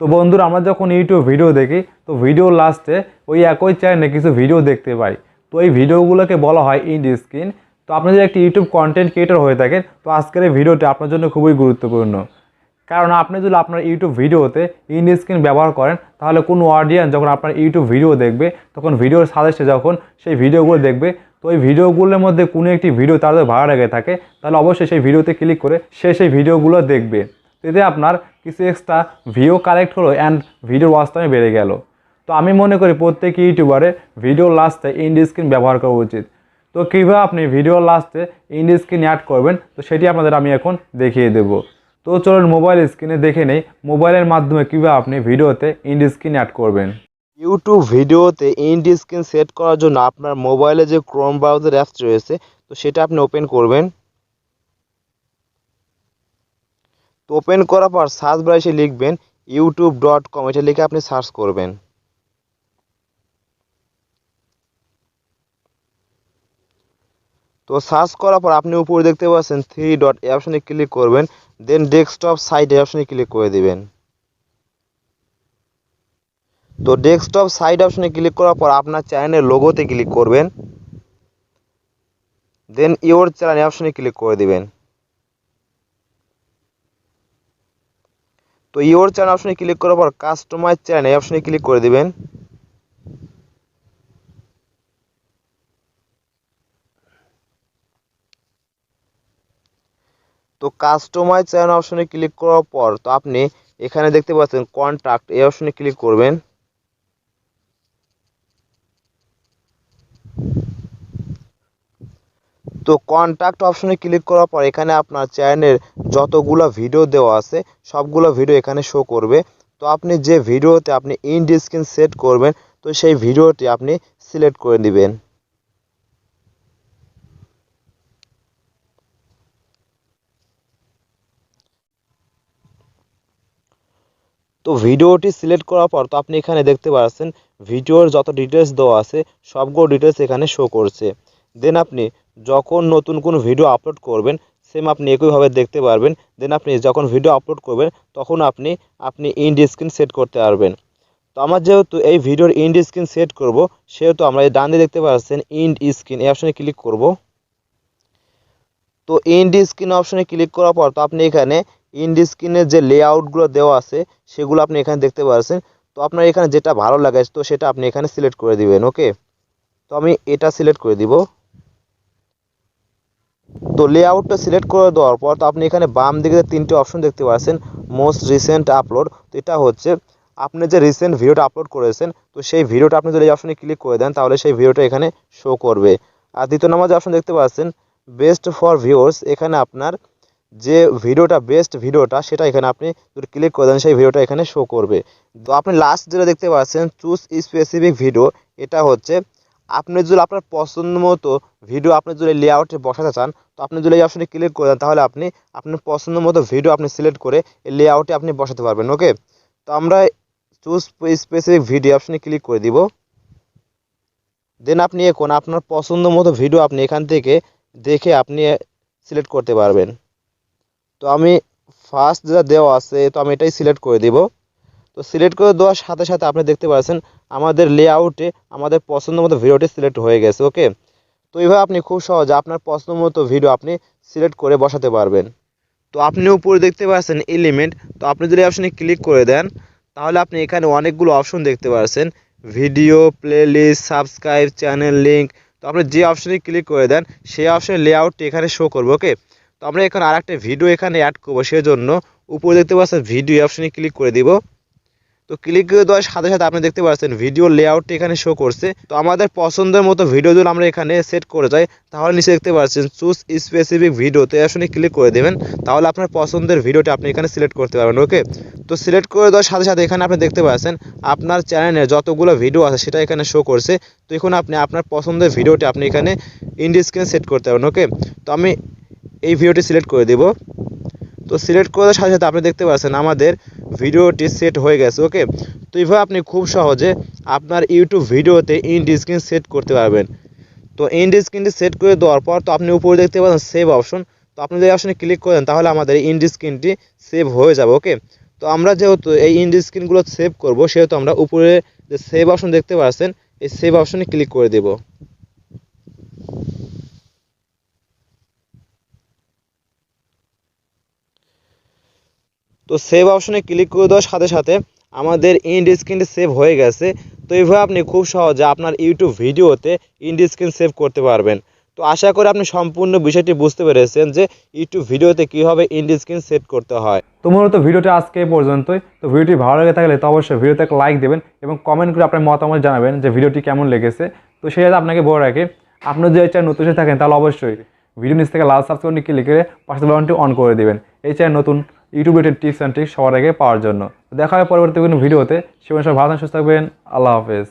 তো বন্ধুরা আমরা যখন ইউটিউব ভিডিও দেখি তো ভিডিও লাস্টে ওই একই চ্যানেলে কিছু ভিডিও দেখতে পাই। তো এই ভিডিওগুলোকে বলা হয় ইন্ড স্ক্রিন। তো আপনি যদি একটি ইউটিউব কন্টেন্ট ক্রিয়েটর হয়ে থাকেন তো আজকের এই ভিডিওটি আপনার জন্য খুবই গুরুত্বপূর্ণ। কারণ আপনি যদি আপনার ইউটিউব ভিডিওতে ইন্ড স্ক্রিন ব্যবহার করেন তাহলে কোনো অডিয়েন্স যখন আপনার ইউটিউব ভিডিও দেখবে তখন ভিডিওর সাজেস্টে যখন সেই ভিডিওগুলো দেখবে তো ওই ভিডিওগুলোর মধ্যে কোনো একটি ভিডিও তাদের ভালো লেগে থাকে তাহলে অবশ্যই সেই ভিডিওতে ক্লিক করে সেই ভিডিওগুলো দেখবে। এতে আপনার কিছু এক্সট্রা ভিউ কালেক্ট হলো অ্যান্ড ভিডিও ওয়াচ টাইম বেড়ে গেল। তো আমি মনে করি প্রত্যেক ইউটিউবারে ভিডিও লাস্টে ইন্ড স্ক্রিন ব্যবহার করা উচিত। তো কীভাবে আপনি ভিডিও লাস্টে ইন্ড স্ক্রিন অ্যাড করবেন তো সেটি আপনাদের আমি এখন দেখিয়ে দেবো। তো চলুন মোবাইল স্ক্রিনে দেখে নেই মোবাইলের মাধ্যমে কীভাবে আপনি ভিডিওতে ইন্ড স্ক্রিন অ্যাড করবেন। ইউটিউব ভিডিওতে ইন্ড স্ক্রিন সেট করার জন্য আপনার মোবাইলে যে ক্রোম ব্রাউজার অ্যাপস রয়েছে তো সেটা আপনি ওপেন করবেন। তো ওপেন করার পর সার্চ বারে এসে লিখবেন youtube.com, এটা লিখে আপনি সার্চ করবেন। তো সার্চ করার পর আপনি উপরে দেখতে পাচ্ছেন 3 ডট এই অপশনে ক্লিক করবেন, দেন ডেস্কটপ সাইট এই অপশনে ক্লিক করে দিবেন। তো ডেস্কটপ সাইট অপশনে ক্লিক করার পর আপনার চ্যানেলের লোগোতে ক্লিক করবেন, দেন ইওর চ্যানেল এই অপশনে ক্লিক করে দিবেন। তো ইওর চ্যানেল অপশনে ক্লিক করার পর কাস্টমাইজ চ্যানেল এই অপশনে ক্লিক করে দিবেন। তো কাস্টমাইজ চ্যানেল অপশনে ক্লিক করার পর তো আপনি এখানে দেখতে পাচ্ছেন কন্ট্যাক্ট এই অপশনে ক্লিক করবেন। তো কন্ট্যাক্ট অপশনে ক্লিক করার পর এখানে আপনার চ্যানেলের যতগুলো ভিডিও দেওয়া আছে সবগুলো ভিডিও এখানে শো করবে। তো আপনি যে ভিডিওতে আপনি ইন্ড স্ক্রিন সেট করবেন তো সেই ভিডিওটি আপনি সিলেক্ট করে দিবেন। তো ভিডিওটি সিলেক্ট করার পর তো আপনি এখানে দেখতে পাচ্ছেন ভিডিওর যত ডিটেলস দেওয়া আছে সবগুলো ডিটেলস এখানে শো করছে। দেন আপনি যখন নতুন কোনো ভিডিও আপলোড করবেন সেম আপনি একইভাবে দেখতে পারবেন। দেন আপনি যখন ভিডিও আপলোড করবেন তখন আপনি ইন্ড স্ক্রিন সেট করতে পারবেন। তো আমার যেহেতু এই ভিডিওর ইন্ড স্ক্রিন সেট করব সেহেতু আমরা এই ডান দিকে দেখতে পাচ্ছেন ইন্ড স্ক্রিন এই অপশনে ক্লিক করব। তো ইন্ড স্ক্রিন অপশনে ক্লিক করার পর তো আপনি এখানে ইন্ড স্ক্রিনের যে লেআউটগুলো দেওয়া আছে সেগুলো আপনি এখানে দেখতে পাচ্ছেন। তো আপনার এখানে যেটা ভালো লাগে তো সেটা আপনি এখানে সিলেক্ট করে দিবেন। ওকে, তো আমি এটা সিলেক্ট করে দিব। তো লেআউটটা সিলেক্ট করে দেওয়ার পর তো আপনি এখানে বাম দিকে তিনটে অপশন দেখতে পাচ্ছেন, মোস্ট রিসেন্ট আপলোড। তো এটা হচ্ছে আপনি যে রিসেন্ট ভিডিওটা আপলোড করেছেন তো সেই ভিডিওটা আপনি যদি এই অপশনে ক্লিক করে দেন তাহলে সেই ভিডিওটা এখানে শো করবে। আর দ্বিতীয় নম্বর যে অপশন দেখতে পাচ্ছেন বেস্ট ফর ভিউয়ার্স, এখানে আপনার যে ভিডিওটা বেস্ট ভিডিওটা সেটা এখানে আপনি যদি ক্লিক করে দেন সেই ভিডিওটা এখানে শো করবে। তো আপনি লাস্ট যেটা দেখতে পাচ্ছেন চুজ স্পেসিফিক ভিডিও, এটা হচ্ছে আপনি যদি আপনার পছন্দ মতো ভিডিও আপনি যদি লেআউটে বসাতে চান তো আপনি যদি এই অপশনে ক্লিক করেন তাহলে আপনি আপনার পছন্দ মতো ভিডিও আপনি সিলেক্ট করে এই লেআউটে আপনি বসাতে পারবেন। ওকে, তো আমরা চুজ স্পেসিফিক ভিডিও অপশনে ক্লিক করে দিব। দেন আপনি এখন আপনার পছন্দ মতো ভিডিও আপনি এখান থেকে দেখে আপনি সিলেক্ট করতে পারবেন। তো আমি ফার্স্ট যেটা দেওয়া আছে তো আমি এটাই সিলেক্ট করে দিব। তো সিলেক্ট করে দেওয়ার সাথে সাথে আপনি দেখতে পাচ্ছেন আমাদের লেআউটে আমাদের পছন্দ মতো ভিডিওটি সিলেক্ট হয়ে গেছে। ওকে, তো এইভাবে আপনি খুব সহজে আপনার পছন্দ মতো ভিডিও আপনি সিলেক্ট করে বসাতে পারবেন। তো আপনি উপরে দেখতে পাচ্ছেন এলিমেন্ট, তো আপনি যদি অপশনে ক্লিক করে দেন তাহলে আপনি এখানে অনেকগুলো অপশন দেখতে পাচ্ছেন, video, playlist, subscribe, channel link. তো আপনি যে অপশনে ক্লিক করে দেন সেই অপশনের লেআউটটি এখানে শো করবে। ওকে, তো আমরা এখানে আরেকটা ভিডিও এখানে অ্যাড করবো, সেজন্য উপরে দেখতে পাচ্ছেন ভিডিও অপশনে ক্লিক করে দিব। তো ক্লিক করে দেওয়ার সাথে সাথে আপনি দেখতে পাচ্ছেন ভিডিও লেআউটটি এখানে শো করছে। তো আমাদের পছন্দের মতো ভিডিও যদি আমরা এখানে সেট করে যাই তাহলে নিচে দেখতে পাচ্ছেন চুজ স্পেসিফিক ভিডিও, তো আসলে ক্লিক করে দেবেন তাহলে আপনার পছন্দের ভিডিওটি আপনি এখানে সিলেক্ট করতে পারবেন। ওকে, তো সিলেক্ট করে দেওয়ার সাথে সাথে এখানে আপনি দেখতে পাচ্ছেন আপনার চ্যানেলে যতগুলো ভিডিও আছে সেটা এখানে শো করছে। তো এখন আপনি আপনার পছন্দের ভিডিওটি আপনি এখানে ইন্ড স্ক্রিনে সেট করতে পারবেন। ওকে, তো আমি এই ভিডিওটি সিলেক্ট করে দেব। তো সিলেক্ট করার সাথে সাথে আপনি দেখতে পাচ্ছেন আমাদের ভিডিওটি সেট হয়ে গেছে। ওকে, তো এইভাবে আপনি খুব সহজে আপনার ইউটিউব ভিডিওতে ইন্ড স্ক্রিন সেট করতে পারবেন। তো ইন্ড স্ক্রিনটি সেট করে দেওয়ার পর তো আপনি উপরে দেখতে পাচ্ছেন সেভ অপশন, তো আপনি যদি অপশনে ক্লিক করেন তাহলে আমাদের ইন্ড স্ক্রিনটি সেভ হয়ে যাবে। ওকে, তো তো আমরা যেহেতু এই ইন্ড স্ক্রিনগুলো সেভ করব, সেহেতু আমরা উপরে যে সেভ অপশন দেখতে পাচ্ছেন এই সেভ অপশনে ক্লিক করে দেব। তো সেভ অপশনে ক্লিক করে দেওয়ার সাথে সাথে আমাদের ইন্ড স্ক্রিনটি সেভ হয়ে গেছে। তো এইভাবে আপনি খুব সহজে আপনার ইউটিউব ভিডিওতে ইন্ড স্ক্রিন সেভ করতে পারবেন। তো আশা করি আপনি সম্পূর্ণ বিষয়টি বুঝতে পেরেছেন যে ইউটিউব ভিডিওতে কীভাবে ইন্ড স্ক্রিন সেট করতে হয়। তো মূলত ভিডিওটি আজকে এই পর্যন্তই। তো ভিডিওটি ভালো লেগে থাকলে তো অবশ্যই ভিডিওতে একটা লাইক দেবেন এবং কমেন্ট করে আপনার মতামত জানাবেন যে ভিডিওটি কেমন লেগেছে। তো সেই সাথে আপনাকে বলে রাখি, আপনি যদি এই চ্যানেল নতুন এসে থাকেন তাহলে অবশ্যই ভিডিও নিচ থেকে লাল সাবস্ক্রাইব ক্লিক করে পাশে বাটনটি অন করে দেবেন এই চ্যানেল নতুন YouTube related tips and tricks সবার আগে পাওয়ার জন্য। দেখা হয় পরবর্তী কোনো ভিডিওতে। সে ভালো সুস্থ থাকবেন। আল্লাহ হাফেজ।